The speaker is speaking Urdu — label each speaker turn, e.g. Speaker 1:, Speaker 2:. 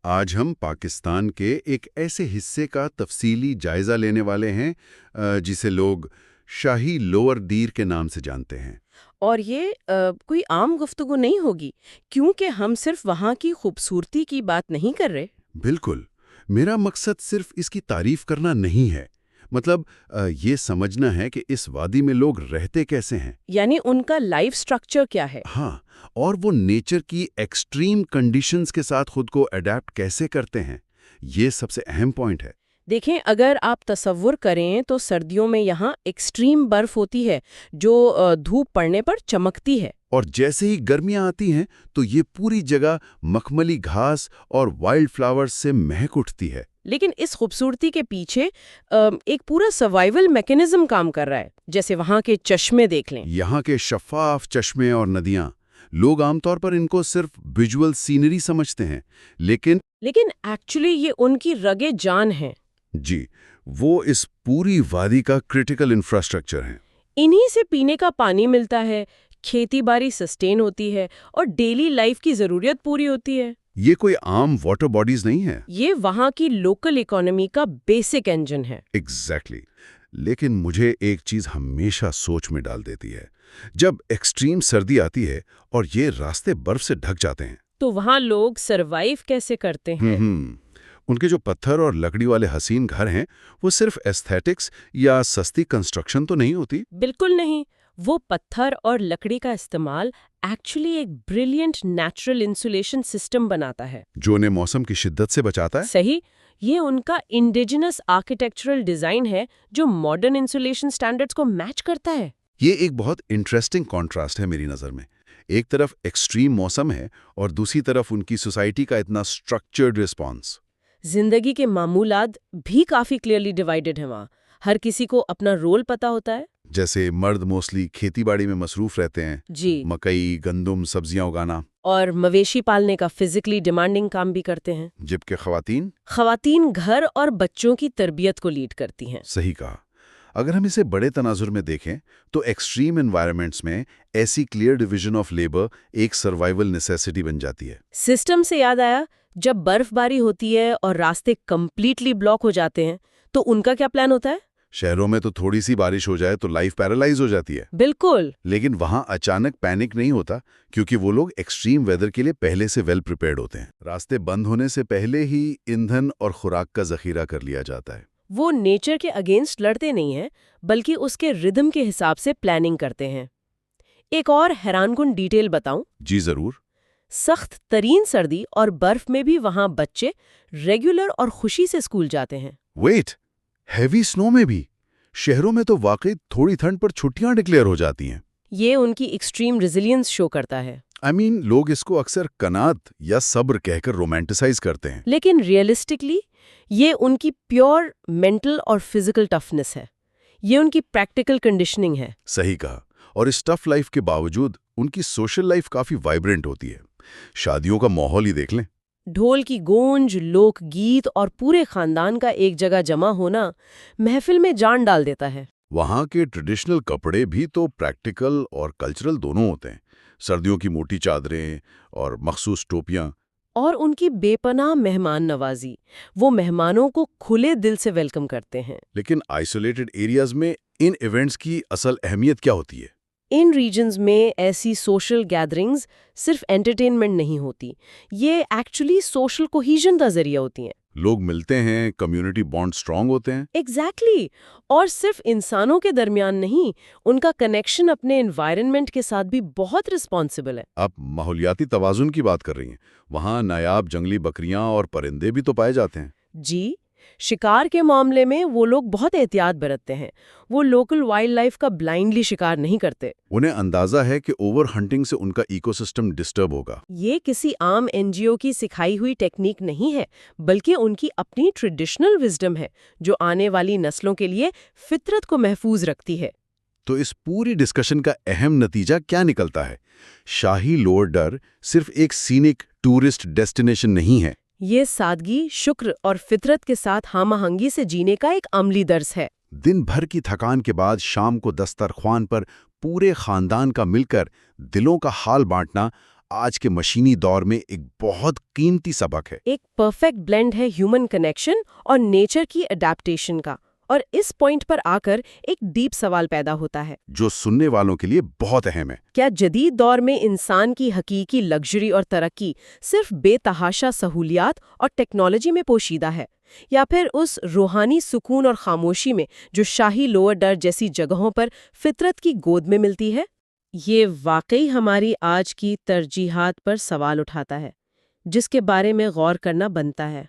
Speaker 1: آج ہم پاکستان کے ایک ایسے حصے کا تفصیلی جائزہ لینے والے ہیں جسے لوگ شاہی لوور دیر کے نام سے جانتے ہیں۔
Speaker 2: اور یہ کوئی عام گفتگو نہیں ہوگی کیونکہ ہم صرف وہاں کی خوبصورتی کی بات نہیں کر رہے۔
Speaker 1: بالکل، میرا مقصد صرف اس کی تعریف کرنا نہیں ہے، مطلب یہ سمجھنا ہے کہ اس وادی میں لوگ رہتے کیسے ہیں۔
Speaker 2: یعنی ان کا لائف سٹرکچر کیا ہے۔
Speaker 1: ہاں، اور وہ نیچر کی ایکسٹریم کنڈیشنز کے ساتھ خود کو اڈیپٹ کیسے کرتے ہیں، یہ سب سے اہم پوائنٹ ہے۔
Speaker 2: دیکھیں، اگر آپ تصور کریں تو سردیوں میں یہاں ایکسٹریم برف ہوتی ہے جو دھوپ پڑنے پر چمکتی ہے۔
Speaker 1: اور جیسے ہی گرمیاں آتی ہیں تو یہ پوری جگہ مخملی گھاس اور وائلڈ فلاورز سے مہک اٹھتی ہے۔
Speaker 2: لیکن اس خوبصورتی کے پیچھے ایک پورا سروائیول میکینزم کام کر رہا ہے، جیسے وہاں کے چشمے دیکھ لیں۔
Speaker 1: یہاں کے شفاف چشمے اور ندیاں، لوگ عام طور پر ان کو صرف ویژول سینری سمجھتے ہیں، لیکن
Speaker 2: ایکچولی یہ ان کی رگ جان ہے۔
Speaker 1: جی، وہ اس پوری وادی کا کرٹیکل انفراسٹرکچر ہیں۔
Speaker 2: انہی سے پینے کا پانی ملتا ہے، کھیتی باڑی سسٹین ہوتی ہے اور ڈیلی لائف کی ضروریت پوری ہوتی ہے۔
Speaker 1: یہ کوئی عام واٹر باڈیز نہیں ہے۔
Speaker 2: یہ وہاں کی لوکل اکانومی کا بیسک انجن ہے۔
Speaker 1: ایگزیکٹلی۔ لیکن مجھے ایک چیز ہمیشہ سوچ میں ڈال دیتی ہے، جب ایکسٹریم سردی آتی ہے اور یہ راستے برف سے ڈھک جاتے ہیں
Speaker 2: تو وہاں لوگ سروائیو کیسے کرتے ہیں؟
Speaker 1: ان کے جو پتھر اور لکڑی والے حسین گھر ہیں وہ صرف ایستھیٹکس یا سستی کنسٹرکشن تو نہیں ہوتی۔
Speaker 2: بالکل نہیں، وہ پتھر اور لکڑی کا استعمال ایکچولی ایک بریلینٹ نیچرل انسولیشن سسٹم بناتا ہے
Speaker 1: جو انہیں موسم کی شدت سے بچاتا ہے۔
Speaker 2: صحیح، یہ ان کا انڈیجنس آرکیٹیکچرل ڈیزائن ہے جو ماڈرن انسولیشن سٹینڈرڈز کو میچ کرتا ہے۔
Speaker 1: یہ ایک بہت انٹرسٹنگ کانٹراسٹ ہے میری نظر میں۔ ایک طرف ایکسٹریم موسم ہے اور دوسری طرف ان کی سوسائٹی کا اتنا اسٹرکچرڈ رسپانس۔
Speaker 2: زندگی کے معمولات بھی کافی کلیئرلی ڈیوائیڈڈ ہیں وہاں، ہر کسی کو اپنا رول پتا ہوتا ہے۔
Speaker 1: جیسے مرد موسٹلی کھیتی باڑی میں مصروف رہتے ہیں،
Speaker 2: جی،
Speaker 1: مکئی، گندم، سبزیاں اگانا،
Speaker 2: اور مویشی پالنے کا فزیکلی ڈیمانڈنگ کام بھی کرتے ہیں۔
Speaker 1: جبکہ
Speaker 2: خواتین گھر اور بچوں کی تربیت کو لیڈ کرتی ہیں۔
Speaker 1: صحیح کہا۔ اگر ہم اسے بڑے تناظر میں دیکھیں تو ایکسٹریم انوائرمنٹس میں ایسی کلیئر ڈویژن آف لیبر ایک سروائیول نیسیسٹی بن جاتی ہے۔
Speaker 2: سسٹم سے یاد آیا، جب برف باری ہوتی ہے اور راستے کمپلیٹلی بلاک ہو جاتے ہیں تو ان کا کیا پلان ہوتا ہے؟
Speaker 1: شہروں میں تو تھوڑی سی بارش ہو جائے تو لائف پیرالائز ہو جاتی ہے۔
Speaker 2: بالکل۔
Speaker 1: لیکن وہاں اچانک پینک نہیں ہوتا کیونکہ وہ لوگ ایکسٹریم ویدر کے لیے پہلے سے ویل پریپیئرڈ ہوتے ہیں۔ راستے بند ہونے سے پہلے ہی ایندھن اور خوراک کا ذخیرہ کر لیا جاتا ہے۔
Speaker 2: وہ نیچر کے اگینسٹ لڑتے نہیں ہیں بلکہ اس کے ردم کے حساب سے پلاننگ کرتے ہیں۔ ایک اور حیران کن ڈیٹیل بتاؤں؟
Speaker 1: جی ضرور۔
Speaker 2: سخت ترین سردی اور برف میں بھی وہاں بچے ریگولر اور خوشی سے اسکول جاتے ہیں۔
Speaker 1: ویٹ، ہیوی سنو میں بھی؟ شہروں میں تو واقعی تھوڑی ٹھنڈ پر چھٹیاں ڈکلیئر ہو جاتی ہیں۔
Speaker 2: یہ ان کی ایکسٹریم ریزیلینس شو کرتا ہے۔
Speaker 1: لوگ اس کو اکثر کنات یا صبر کہہ کر رومانٹیسائز کرتے ہیں۔
Speaker 2: لیکن ریئلسٹکلی یہ ان کی پیور مینٹل اور فزیکل ٹفنس ہے، یہ ان کی پریکٹیکل کنڈیشننگ ہے۔
Speaker 1: صحیح کہا۔ اور اس ٹف لائف کے باوجود ان کی سوشل لائف کافی وائبرنٹ ہوتی ہے۔ شادیوں کا ماحول ہی دیکھ لیں۔
Speaker 2: ڈھول کی گونج، لوک گیت اور پورے خاندان کا ایک جگہ جمع ہونا محفل میں جان ڈال دیتا ہے۔
Speaker 1: وہاں کے ٹریڈیشنل کپڑے بھی تو پریکٹیکل اور کلچرل دونوں ہوتے ہیں۔ سردیوں کی موٹی چادریں اور مخصوص ٹوپیاں،
Speaker 2: اور ان کی بے پناہ مہمان نوازی، وہ مہمانوں کو کھلے دل سے ویلکم کرتے ہیں۔
Speaker 1: لیکن آئسولیٹڈ ایریاز میں ان ایونٹس کی اصل اہمیت کیا ہوتی ہے؟
Speaker 2: ان ریجنز میں ایسی سوشل گیدرنگز صرف انٹرٹینمنٹ نہیں ہوتی، یہ ایکچولی سوشل کوہیژن کا ذریعہ ہوتی ہیں۔
Speaker 1: لوگ ملتے ہیں، کمیونٹی بانڈ سٹرونگ ہوتے ہیں۔
Speaker 2: ایگزیکٹلی، اور صرف انسانوں کے درمیان نہیں، ان کا کنیکشن اپنے انوائرنمنٹ کے ساتھ بھی بہت رسپانسبل ہے۔
Speaker 1: آپ ماحولیاتی توازن کی بات کر رہی ہیں، وہاں نایاب جنگلی بکریاں اور پرندے بھی تو پائے جاتے ہیں۔
Speaker 2: جی، شکار کے معاملے میں وہ لوگ بہت احتیاط برتتے ہیں، وہ لوکل وائلڈ لائف کا بلائنڈلی شکار نہیں کرتے۔
Speaker 1: انہیں اندازہ ہے کہ اوور ہنٹنگ سے ان کا ایکو سسٹم ڈسٹرب ہوگا۔
Speaker 2: یہ کسی عام NGO کی سکھائی ہوئی ٹیکنیک نہیں ہے، بلکہ ان کی اپنی ٹریڈیشنل وزڈم ہے جو آنے والی نسلوں کے لیے فطرت کو محفوظ رکھتی ہے۔
Speaker 1: تو اس پوری ڈسکشن کا اہم نتیجہ کیا نکلتا ہے؟ شاہی لوور ڈر صرف ایک سینک ٹورسٹ ڈیسٹینیشن نہیں ہے۔
Speaker 2: یہ سادگی، شکر اور فطرت کے ساتھ ہم آہنگی سے جینے کا ایک عملی درس ہے۔
Speaker 1: دن بھر کی تھکان کے بعد شام کو دسترخوان پر پورے خاندان کا مل کر دلوں کا حال بانٹنا آج کے مشینی دور میں ایک بہت قیمتی سبق ہے۔
Speaker 2: ایک پرفیکٹ بلینڈ ہے ہیومن کنیکشن اور نیچر کی اڈیپٹیشن کا، اور اس پوائنٹ پر آ کر ایک ڈیپ سوال پیدا ہوتا ہے،
Speaker 1: جو سننے والوں کے لیے بہت اہم ہے۔
Speaker 2: کیا جدید دور میں انسان کی حقیقی لگژری اور ترقی صرف بے تحاشا سہولیات اور ٹیکنالوجی میں پوشیدہ ہے، یا پھر اس روحانی سکون اور خاموشی میں جو شاہی لوور ڈر جیسی جگہوں پر فطرت کی گود میں ملتی ہے؟ یہ واقعی ہماری آج کی ترجیحات پر سوال اٹھاتا ہے، جس کے بارے میں غور کرنا بنتا ہے۔